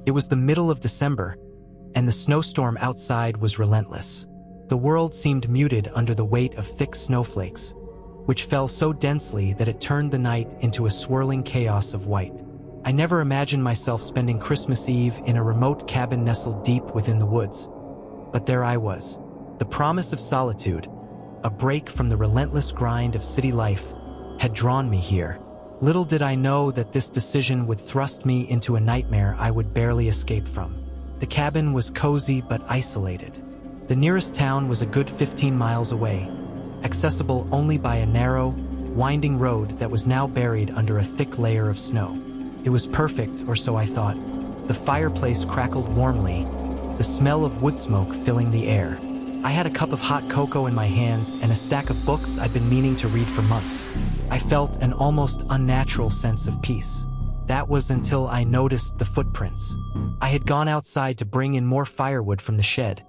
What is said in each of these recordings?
It was the middle of December, and the snowstorm outside was relentless. The world seemed muted under the weight of thick snowflakes, which fell so densely that it turned the night into a swirling chaos of white. I never imagined myself spending Christmas Eve in a remote cabin nestled deep within the woods. But there I was. The promise of solitude, a break from the relentless grind of city life, had drawn me here. Little did I know that this decision would thrust me into a nightmare I would barely escape from. The cabin was cozy but isolated. The nearest town was a good 15 miles away, accessible only by a narrow, winding road that was now buried under a thick layer of snow. It was perfect, or so I thought. The fireplace crackled warmly, the smell of wood smoke filling the air. I had a cup of hot cocoa in my hands and a stack of books I'd been meaning to read for months. I felt an almost unnatural sense of peace. That was until I noticed the footprints. I had gone outside to bring in more firewood from the shed,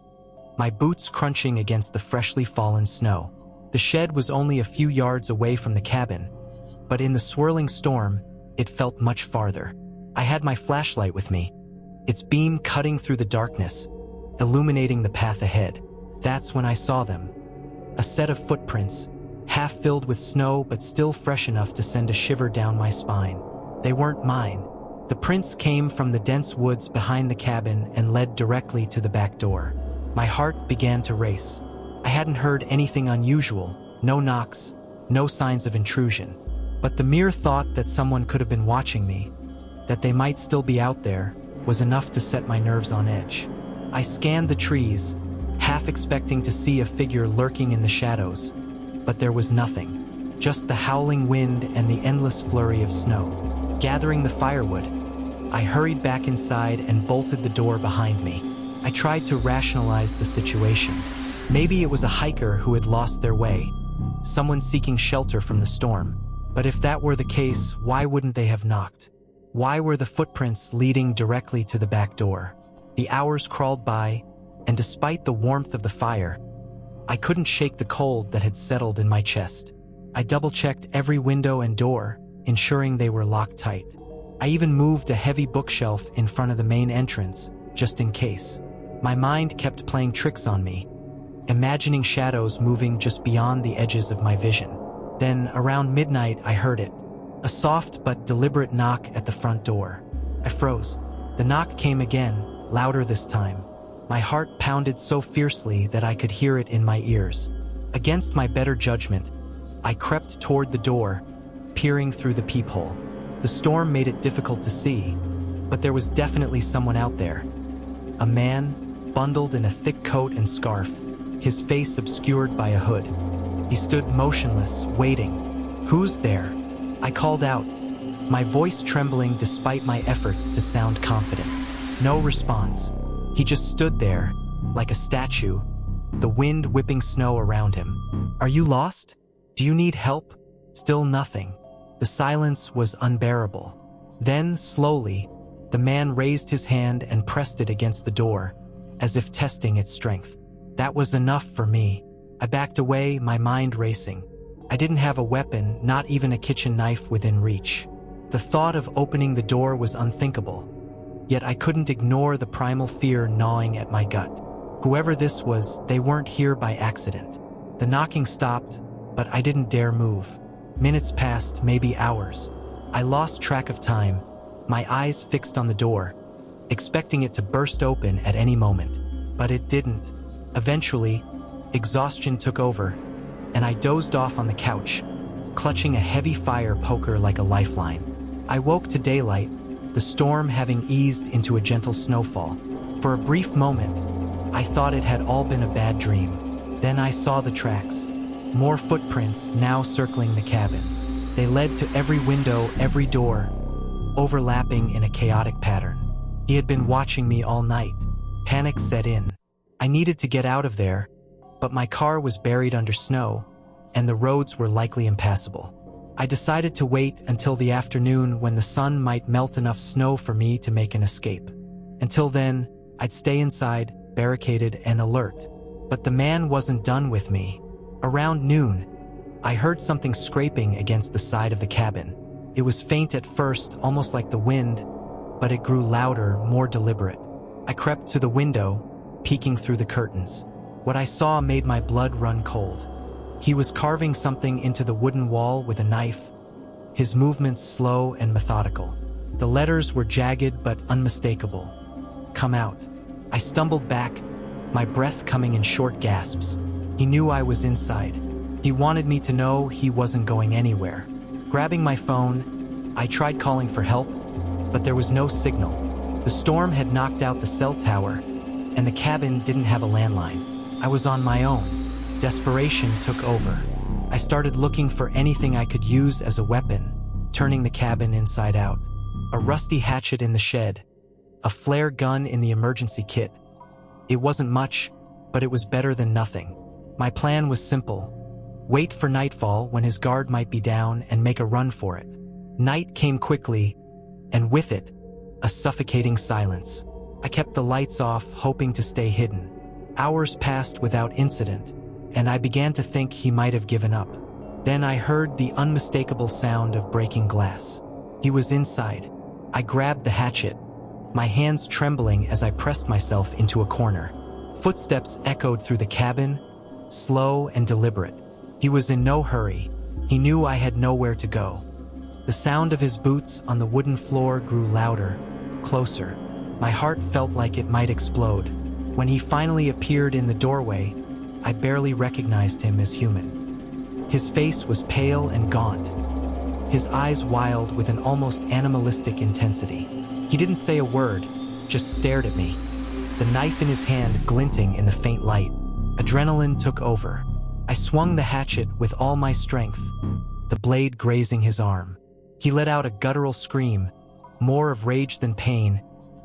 my boots crunching against the freshly fallen snow. The shed was only a few yards away from the cabin, but in the swirling storm, it felt much farther. I had my flashlight with me, its beam cutting through the darkness, illuminating the path ahead. That's when I saw them. A set of footprints, half filled with snow but still fresh enough to send a shiver down my spine. They weren't mine. The prints came from the dense woods behind the cabin and led directly to the back door. My heart began to race. I hadn't heard anything unusual, no knocks, no signs of intrusion. But the mere thought that someone could have been watching me, that they might still be out there, was enough to set my nerves on edge. I scanned the trees, half expecting to see a figure lurking in the shadows, but there was nothing. Just the howling wind and the endless flurry of snow. Gathering the firewood, I hurried back inside and bolted the door behind me. I tried to rationalize the situation. Maybe it was a hiker who had lost their way, someone seeking shelter from the storm. But if that were the case, why wouldn't they have knocked? Why were the footprints leading directly to the back door? The hours crawled by, and despite the warmth of the fire, I couldn't shake the cold that had settled in my chest. I double-checked every window and door, ensuring they were locked tight. I even moved a heavy bookshelf in front of the main entrance, just in case. My mind kept playing tricks on me, imagining shadows moving just beyond the edges of my vision. Then, around midnight, I heard it. A soft but deliberate knock at the front door. I froze. The knock came again, louder this time. My heart pounded so fiercely that I could hear it in my ears. Against my better judgment, I crept toward the door, peering through the peephole. The storm made it difficult to see, but there was definitely someone out there. A man, bundled in a thick coat and scarf, his face obscured by a hood. He stood motionless, waiting. "Who's there?" I called out, my voice trembling despite my efforts to sound confident. No response. He just stood there, like a statue, the wind whipping snow around him. "Are you lost? Do you need help?" Still nothing. The silence was unbearable. Then, slowly, the man raised his hand and pressed it against the door, as if testing its strength. That was enough for me. I backed away, my mind racing. I didn't have a weapon, not even a kitchen knife within reach. The thought of opening the door was unthinkable, yet I couldn't ignore the primal fear gnawing at my gut. Whoever this was, they weren't here by accident. The knocking stopped, but I didn't dare move. Minutes passed, maybe hours. I lost track of time, my eyes fixed on the door, expecting it to burst open at any moment. But it didn't. Eventually, exhaustion took over, and I dozed off on the couch, clutching a heavy fire poker like a lifeline. I woke to daylight, the storm having eased into a gentle snowfall. For a brief moment, I thought it had all been a bad dream. Then I saw the tracks. More footprints now circling the cabin. They led to every window, every door, overlapping in a chaotic pattern. He had been watching me all night. Panic set in. I needed to get out of there, but my car was buried under snow, and the roads were likely impassable. I decided to wait until the afternoon when the sun might melt enough snow for me to make an escape. Until then, I'd stay inside, barricaded and alert. But the man wasn't done with me. Around noon, I heard something scraping against the side of the cabin. It was faint at first, almost like the wind, but it grew louder, more deliberate. I crept to the window, peeking through the curtains. What I saw made my blood run cold. He was carving something into the wooden wall with a knife, his movements slow and methodical. The letters were jagged but unmistakable. "Come out." I stumbled back, my breath coming in short gasps. He knew I was inside. He wanted me to know he wasn't going anywhere. Grabbing my phone, I tried calling for help, but there was no signal. The storm had knocked out the cell tower, and the cabin didn't have a landline. I was on my own. Desperation took over. I started looking for anything I could use as a weapon, turning the cabin inside out. A rusty hatchet in the shed, a flare gun in the emergency kit. It wasn't much, but it was better than nothing. My plan was simple. Wait for nightfall when his guard might be down and make a run for it. Night came quickly, and with it, a suffocating silence. I kept the lights off, hoping to stay hidden. Hours passed without incident, and I began to think he might have given up. Then I heard the unmistakable sound of breaking glass. He was inside. I grabbed the hatchet, my hands trembling as I pressed myself into a corner. Footsteps echoed through the cabin, slow and deliberate. He was in no hurry. He knew I had nowhere to go. The sound of his boots on the wooden floor grew louder, closer. My heart felt like it might explode. When he finally appeared in the doorway, I barely recognized him as human. His face was pale and gaunt, his eyes wild with an almost animalistic intensity. He didn't say a word, just stared at me, the knife in his hand glinting in the faint light. Adrenaline took over. I swung the hatchet with all my strength, the blade grazing his arm. He let out a guttural scream, more of rage than pain,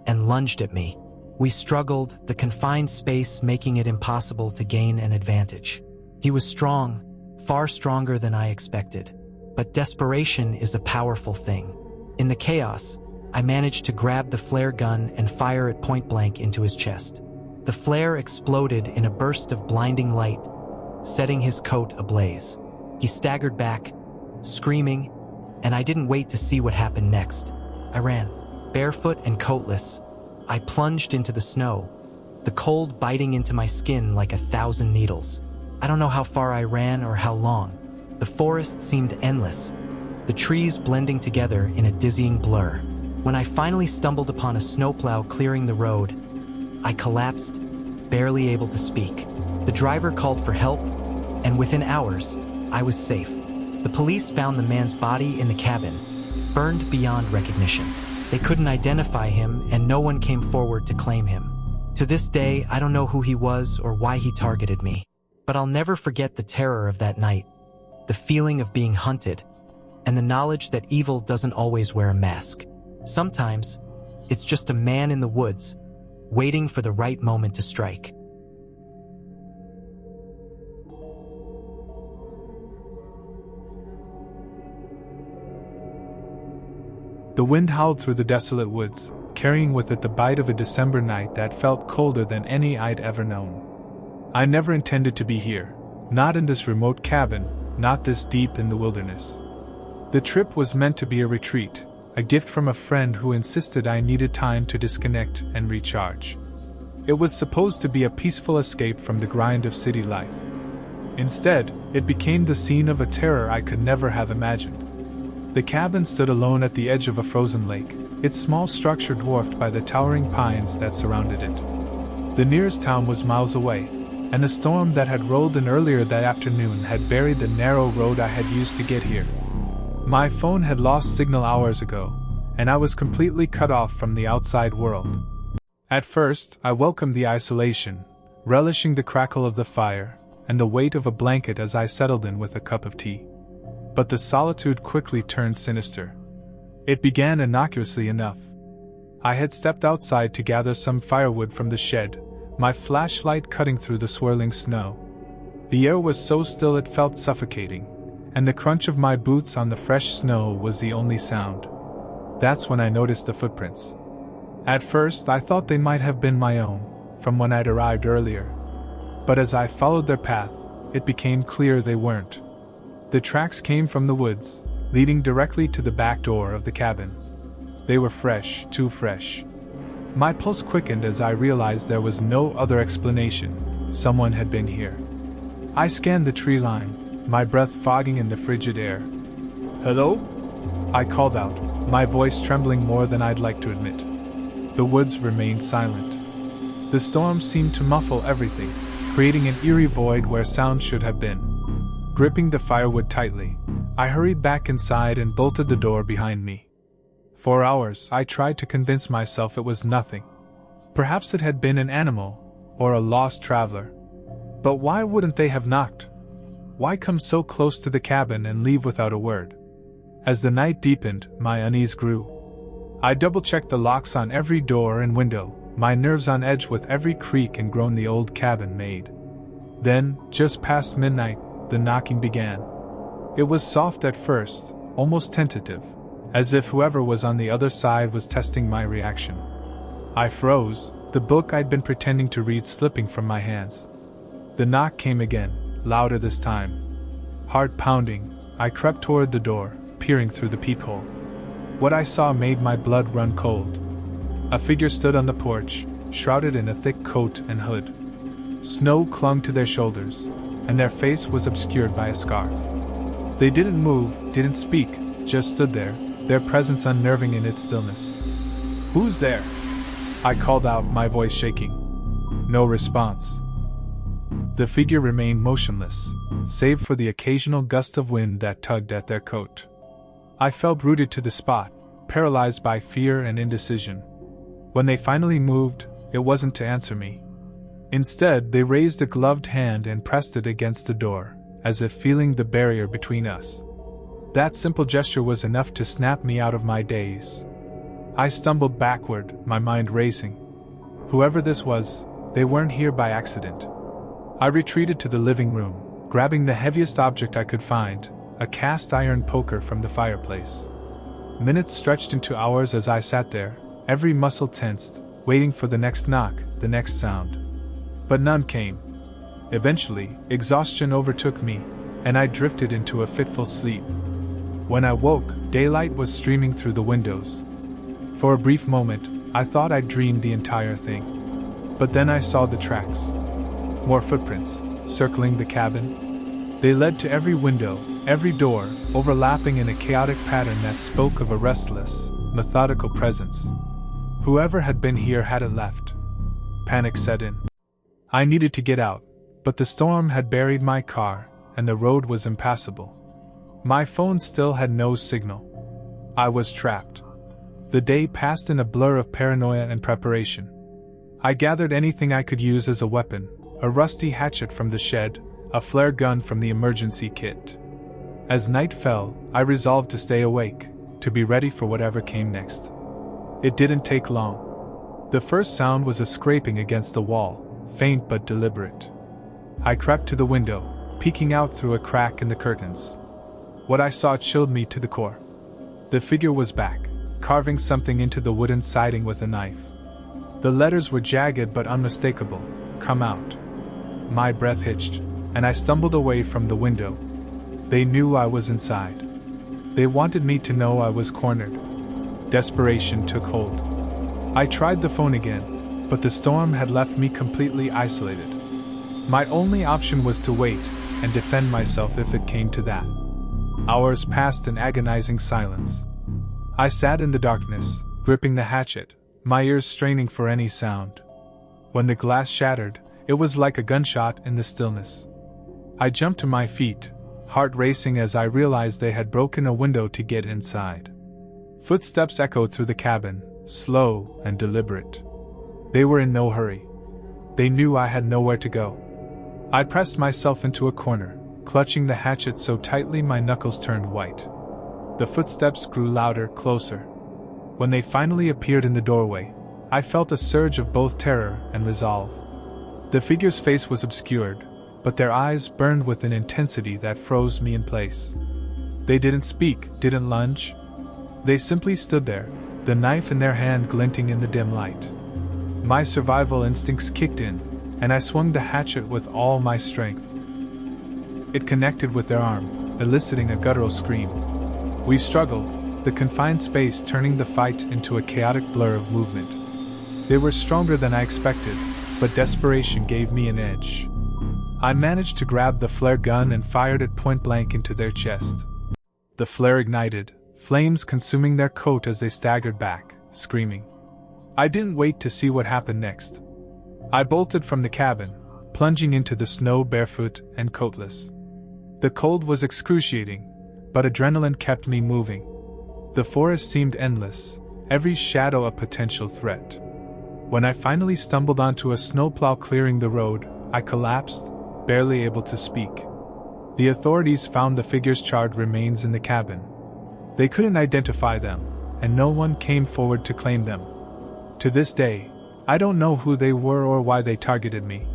and lunged at me. We struggled, the confined space making it impossible to gain an advantage. He was strong, far stronger than I expected. But desperation is a powerful thing. In the chaos, I managed to grab the flare gun and fire it point blank into his chest. The flare exploded in a burst of blinding light, setting his coat ablaze. He staggered back, screaming, and I didn't wait to see what happened next. I ran, barefoot and coatless. I plunged into the snow, the cold biting into my skin like 1,000 needles. I don't know how far I ran or how long. The forest seemed endless, the trees blending together in a dizzying blur. When I finally stumbled upon a snowplow clearing the road, I collapsed, barely able to speak. The driver called for help, and within hours, I was safe. The police found the man's body in the cabin, burned beyond recognition. They couldn't identify him, and no one came forward to claim him. To this day, I don't know who he was or why he targeted me. But I'll never forget the terror of that night, the feeling of being hunted, and the knowledge that evil doesn't always wear a mask. Sometimes, it's just a man in the woods, waiting for the right moment to strike. The wind howled through the desolate woods, carrying with it the bite of a December night that felt colder than any I'd ever known. I never intended to be here, not in this remote cabin, not this deep in the wilderness. The trip was meant to be a retreat, a gift from a friend who insisted I needed time to disconnect and recharge. It was supposed to be a peaceful escape from the grind of city life. Instead, it became the scene of a terror I could never have imagined. The cabin stood alone at the edge of a frozen lake, its small structure dwarfed by the towering pines that surrounded it. The nearest town was miles away, and a storm that had rolled in earlier that afternoon had buried the narrow road I had used to get here. My phone had lost signal hours ago, and I was completely cut off from the outside world. At first, I welcomed the isolation, relishing the crackle of the fire and the weight of a blanket as I settled in with a cup of tea. But the solitude quickly turned sinister. It began innocuously enough. I had stepped outside to gather some firewood from the shed, my flashlight cutting through the swirling snow. The air was so still it felt suffocating, and the crunch of my boots on the fresh snow was the only sound. That's when I noticed the footprints. At first, I thought they might have been my own, from when I'd arrived earlier. But as I followed their path, it became clear they weren't. The tracks came from the woods, leading directly to the back door of the cabin. They were fresh, too fresh. My pulse quickened as I realized there was no other explanation. Someone had been here. I scanned the tree line, my breath fogging in the frigid air. "Hello?" I called out, my voice trembling more than I'd like to admit. The woods remained silent. The storm seemed to muffle everything, creating an eerie void where sound should have been. Gripping the firewood tightly, I hurried back inside and bolted the door behind me. For hours, I tried to convince myself it was nothing. Perhaps it had been an animal, or a lost traveler. But why wouldn't they have knocked? Why come so close to the cabin and leave without a word? As the night deepened, my unease grew. I double-checked the locks on every door and window, my nerves on edge with every creak and groan the old cabin made. Then, just past midnight, the knocking began. It was soft at first, almost tentative, as if whoever was on the other side was testing my reaction. I froze, the book I'd been pretending to read slipping from my hands. The knock came again, louder this time. Heart pounding, I crept toward the door, peering through the peephole. What I saw made my blood run cold. A figure stood on the porch, shrouded in a thick coat and hood. Snow clung to their shoulders, and their face was obscured by a scarf. They didn't move, didn't speak, just stood there, their presence unnerving in its stillness. "Who's there?" I called out, my voice shaking. No response. The figure remained motionless, save for the occasional gust of wind that tugged at their coat. I felt rooted to the spot, paralyzed by fear and indecision. When they finally moved, it wasn't to answer me. Instead, they raised a gloved hand and pressed it against the door, as if feeling the barrier between us. That simple gesture was enough to snap me out of my daze. I stumbled backward, my mind racing. Whoever this was, they weren't here by accident. I retreated to the living room, grabbing the heaviest object I could find, a cast iron poker from the fireplace. Minutes stretched into hours as I sat there, every muscle tensed, waiting for the next knock, the next sound. But none came. Eventually, exhaustion overtook me, and I drifted into a fitful sleep. When I woke, daylight was streaming through the windows. For a brief moment, I thought I'd dreamed the entire thing. But then I saw the tracks. More footprints, circling the cabin. They led to every window, every door, overlapping in a chaotic pattern that spoke of a restless, methodical presence. Whoever had been here hadn't left. Panic set in. I needed to get out, but the storm had buried my car, and the road was impassable. My phone still had no signal. I was trapped. The day passed in a blur of paranoia and preparation. I gathered anything I could use as a weapon, a rusty hatchet from the shed, a flare gun from the emergency kit. As night fell, I resolved to stay awake, to be ready for whatever came next. It didn't take long. The first sound was a scraping against the wall, faint but deliberate. I crept to the window, peeking out through a crack in the curtains. What I saw chilled me to the core. The figure was back, carving something into the wooden siding with a knife. The letters were jagged but unmistakable, "Come out." My breath hitched, and I stumbled away from the window. They knew I was inside. They wanted me to know I was cornered. Desperation took hold. I tried the phone again, but the storm had left me completely isolated. My only option was to wait, and defend myself if it came to that. Hours passed in agonizing silence. I sat in the darkness, gripping the hatchet, my ears straining for any sound. When the glass shattered, it was like a gunshot in the stillness. I jumped to my feet, heart racing as I realized they had broken a window to get inside. Footsteps echoed through the cabin, slow and deliberate. They were in no hurry. They knew I had nowhere to go. I pressed myself into a corner, clutching the hatchet so tightly my knuckles turned white. The footsteps grew louder, closer. When they finally appeared in the doorway, I felt a surge of both terror and resolve. The figure's face was obscured, but their eyes burned with an intensity that froze me in place. They didn't speak, didn't lunge. They simply stood there, the knife in their hand glinting in the dim light. My survival instincts kicked in, and I swung the hatchet with all my strength. It connected with their arm, eliciting a guttural scream. We struggled, the confined space turning the fight into a chaotic blur of movement. They were stronger than I expected, but desperation gave me an edge. I managed to grab the flare gun and fired it point blank into their chest. The flare ignited, flames consuming their coat as they staggered back, screaming. I didn't wait to see what happened next. I bolted from the cabin, plunging into the snow barefoot and coatless. The cold was excruciating, but adrenaline kept me moving. The forest seemed endless, every shadow a potential threat. When I finally stumbled onto a snowplow clearing the road, I collapsed, barely able to speak. The authorities found the figure's charred remains in the cabin. They couldn't identify them, and no one came forward to claim them. To this day, I don't know who they were or why they targeted me.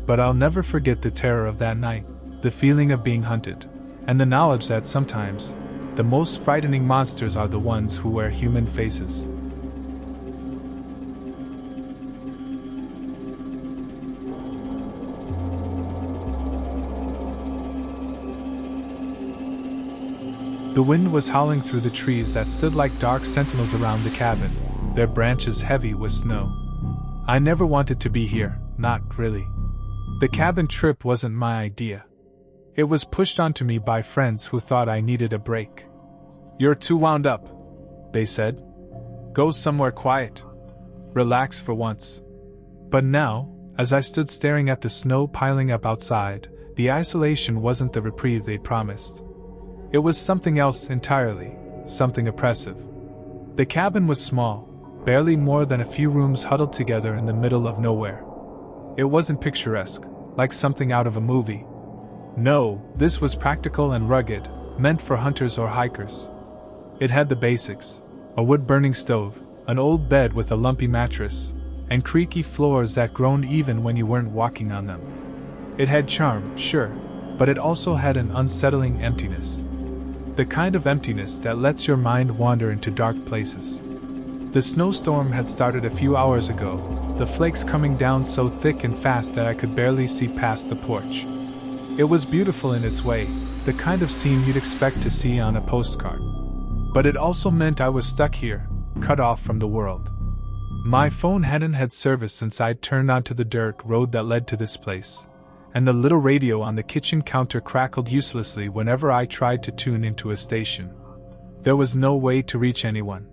But I'll never forget the terror of that night, the feeling of being hunted, and the knowledge that sometimes, the most frightening monsters are the ones who wear human faces. The wind was howling through the trees that stood like dark sentinels around the cabin, their branches heavy with snow. I never wanted to be here, not really. The cabin trip wasn't my idea. It was pushed onto me by friends who thought I needed a break. "You're too wound up," they said. "Go somewhere quiet. Relax for once." But now, as I stood staring at the snow piling up outside, the isolation wasn't the reprieve they'd promised. It was something else entirely, something oppressive. The cabin was small, barely more than a few rooms huddled together in the middle of nowhere. It wasn't picturesque, like something out of a movie. No, this was practical and rugged, meant for hunters or hikers. It had the basics: a wood-burning stove, an old bed with a lumpy mattress, and creaky floors that groaned even when you weren't walking on them. It had charm, sure, but it also had an unsettling emptiness. The kind of emptiness that lets your mind wander into dark places. The snowstorm had started a few hours ago, the flakes coming down so thick and fast that I could barely see past the porch. It was beautiful in its way, the kind of scene you'd expect to see on a postcard. But it also meant I was stuck here, cut off from the world. My phone hadn't had service since I'd turned onto the dirt road that led to this place, and the little radio on the kitchen counter crackled uselessly whenever I tried to tune into a station. There was no way to reach anyone.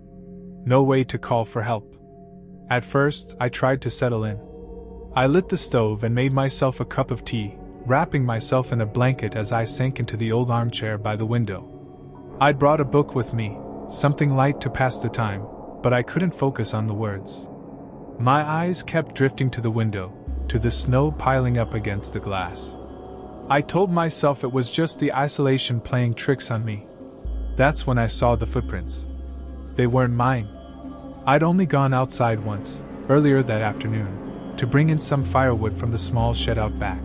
No way to call for help. At first, I tried to settle in. I lit the stove and made myself a cup of tea, wrapping myself in a blanket as I sank into the old armchair by the window. I'd brought a book with me, something light to pass the time, but I couldn't focus on the words. My eyes kept drifting to the window, to the snow piling up against the glass. I told myself it was just the isolation playing tricks on me. That's when I saw the footprints. They weren't mine. I'd only gone outside once, earlier that afternoon, to bring in some firewood from the small shed out back.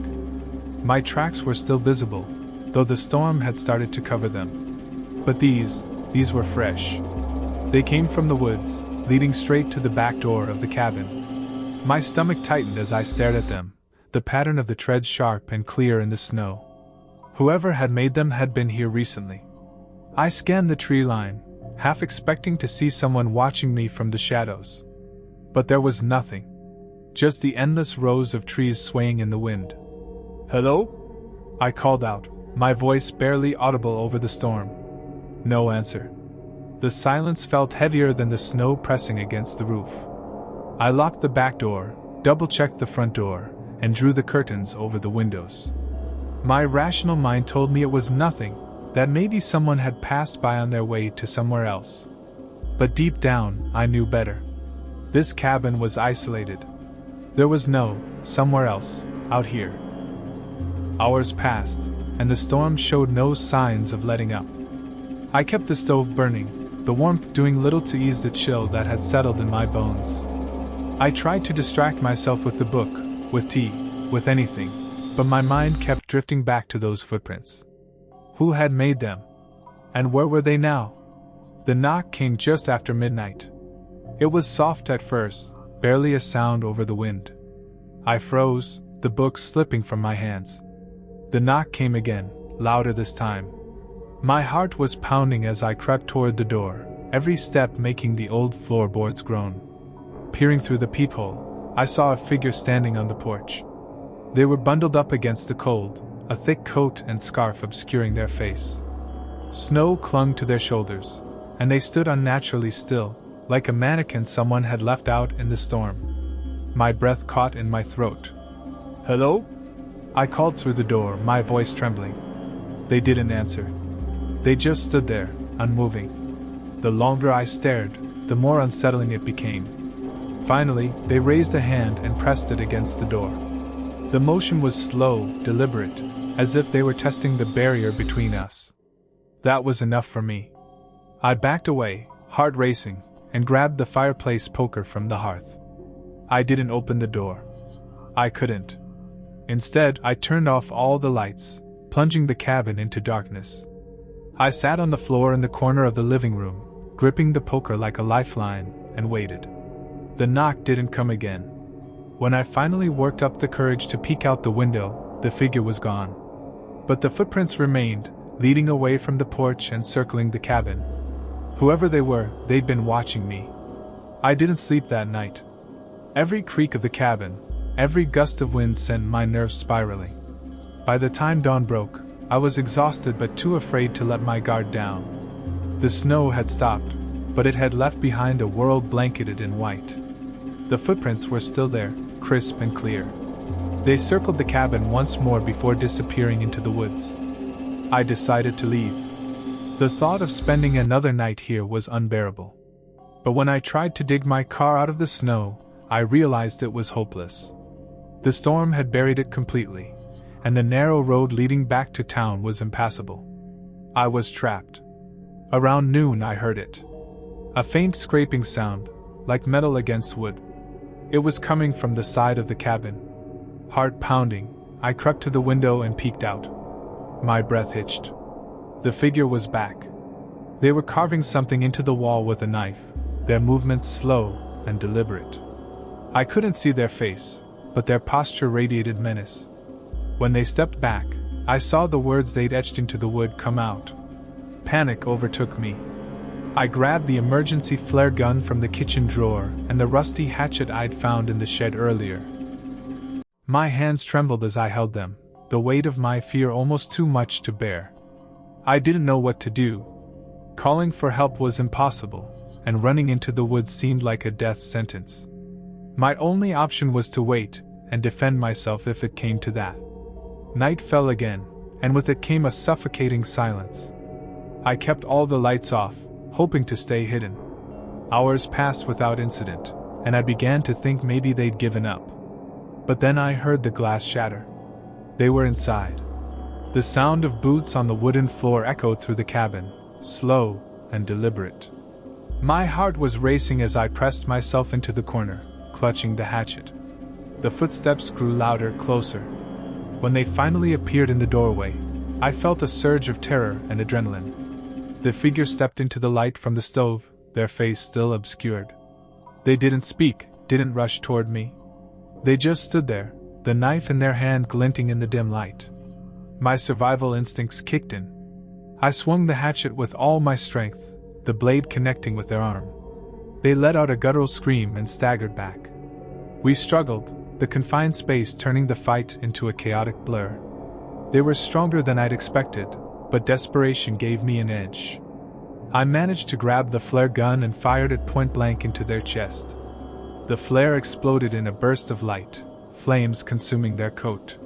My tracks were still visible, though the storm had started to cover them. But these were fresh. They came from the woods, leading straight to the back door of the cabin. My stomach tightened as I stared at them, the pattern of the treads sharp and clear in the snow. Whoever had made them had been here recently. I scanned the tree line, half expecting to see someone watching me from the shadows. But there was nothing. Just the endless rows of trees swaying in the wind. "Hello?" I called out, my voice barely audible over the storm. No answer. The silence felt heavier than the snow pressing against the roof. I locked the back door, double-checked the front door, and drew the curtains over the windows. My rational mind told me it was nothing, that maybe someone had passed by on their way to somewhere else. But deep down, I knew better. This cabin was isolated. There was no somewhere else out here. Hours passed, and the storm showed no signs of letting up. I kept the stove burning, the warmth doing little to ease the chill that had settled in my bones. I tried to distract myself with the book, with tea, with anything, but my mind kept drifting back to those footprints. Who had made them? And where were they now? The knock came just after midnight. It was soft at first, barely a sound over the wind. I froze, the book slipping from my hands. The knock came again, louder this time. My heart was pounding as I crept toward the door, every step making the old floorboards groan. Peering through the peephole, I saw a figure standing on the porch. They were bundled up against the cold, a thick coat and scarf obscuring their face. Snow clung to their shoulders, and they stood unnaturally still, like a mannequin someone had left out in the storm. My breath caught in my throat. "Hello?" I called through the door, my voice trembling. They didn't answer. They just stood there, unmoving. The longer I stared, the more unsettling it became. Finally, they raised a hand and pressed it against the door. The motion was slow, deliberate, as if they were testing the barrier between us. That was enough for me. I backed away, heart racing, and grabbed the fireplace poker from the hearth. I didn't open the door. I couldn't. Instead, I turned off all the lights, plunging the cabin into darkness. I sat on the floor in the corner of the living room, gripping the poker like a lifeline, and waited. The knock didn't come again. When I finally worked up the courage to peek out the window, the figure was gone. But the footprints remained, leading away from the porch and circling the cabin. Whoever they were, they'd been watching me. I didn't sleep that night. Every creak of the cabin, every gust of wind sent my nerves spiraling. By the time dawn broke, I was exhausted but too afraid to let my guard down. The snow had stopped, but it had left behind a world blanketed in white. The footprints were still there, crisp and clear. They circled the cabin once more before disappearing into the woods. I decided to leave. The thought of spending another night here was unbearable. But when I tried to dig my car out of the snow, I realized it was hopeless. The storm had buried it completely, and the narrow road leading back to town was impassable. I was trapped. Around noon I heard it. A faint scraping sound, like metal against wood. It was coming from the side of the cabin. Heart pounding, I crept to the window and peeked out. My breath hitched. The figure was back. They were carving something into the wall with a knife, their movements slow and deliberate. I couldn't see their face, but their posture radiated menace. When they stepped back, I saw the words they'd etched into the wood come out. Panic overtook me. I grabbed the emergency flare gun from the kitchen drawer and the rusty hatchet I'd found in the shed earlier. My hands trembled as I held them, the weight of my fear almost too much to bear. I didn't know what to do. Calling for help was impossible, and running into the woods seemed like a death sentence. My only option was to wait and defend myself if it came to that. Night fell again, and with it came a suffocating silence. I kept all the lights off, hoping to stay hidden. Hours passed without incident, and I began to think maybe they'd given up. But then I heard the glass shatter. They were inside. The sound of boots on the wooden floor echoed through the cabin, slow and deliberate. My heart was racing as I pressed myself into the corner, clutching the hatchet. The footsteps grew louder, closer. When they finally appeared in the doorway, I felt a surge of terror and adrenaline. The figure stepped into the light from the stove, their face still obscured. They didn't speak, didn't rush toward me. They just stood there, the knife in their hand glinting in the dim light. My survival instincts kicked in. I swung the hatchet with all my strength, the blade connecting with their arm. They let out a guttural scream and staggered back. We struggled, the confined space turning the fight into a chaotic blur. They were stronger than I'd expected, but desperation gave me an edge. I managed to grab the flare gun and fired it point blank into their chest. The flare exploded in a burst of light, flames consuming their coat.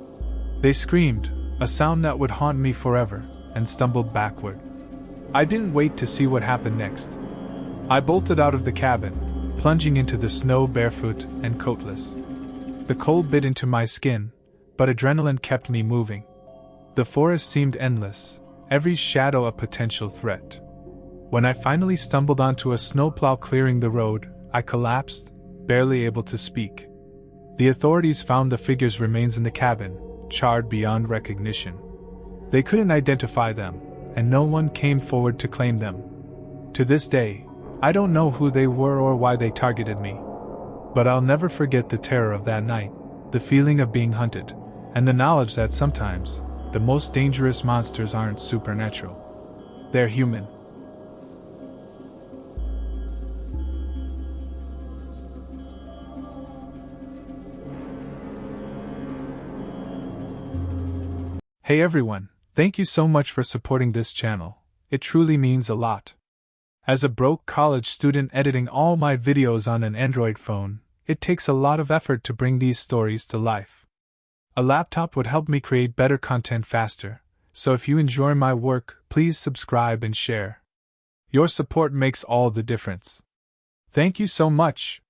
They screamed, a sound that would haunt me forever, and stumbled backward. I didn't wait to see what happened next. I bolted out of the cabin, plunging into the snow barefoot and coatless. The cold bit into my skin, but adrenaline kept me moving. The forest seemed endless, every shadow a potential threat. When I finally stumbled onto a snowplow clearing the road, I collapsed, barely able to speak. The authorities found the figure's remains in the cabin, charred beyond recognition. They couldn't identify them, and no one came forward to claim them. To this day, I don't know who they were or why they targeted me. But I'll never forget the terror of that night, the feeling of being hunted, and the knowledge that sometimes, the most dangerous monsters aren't supernatural. They're human. Hey everyone, thank you so much for supporting this channel. It truly means a lot. As a broke college student editing all my videos on an Android phone, it takes a lot of effort to bring these stories to life. A laptop would help me create better content faster, so if you enjoy my work, please subscribe and share. Your support makes all the difference. Thank you so much.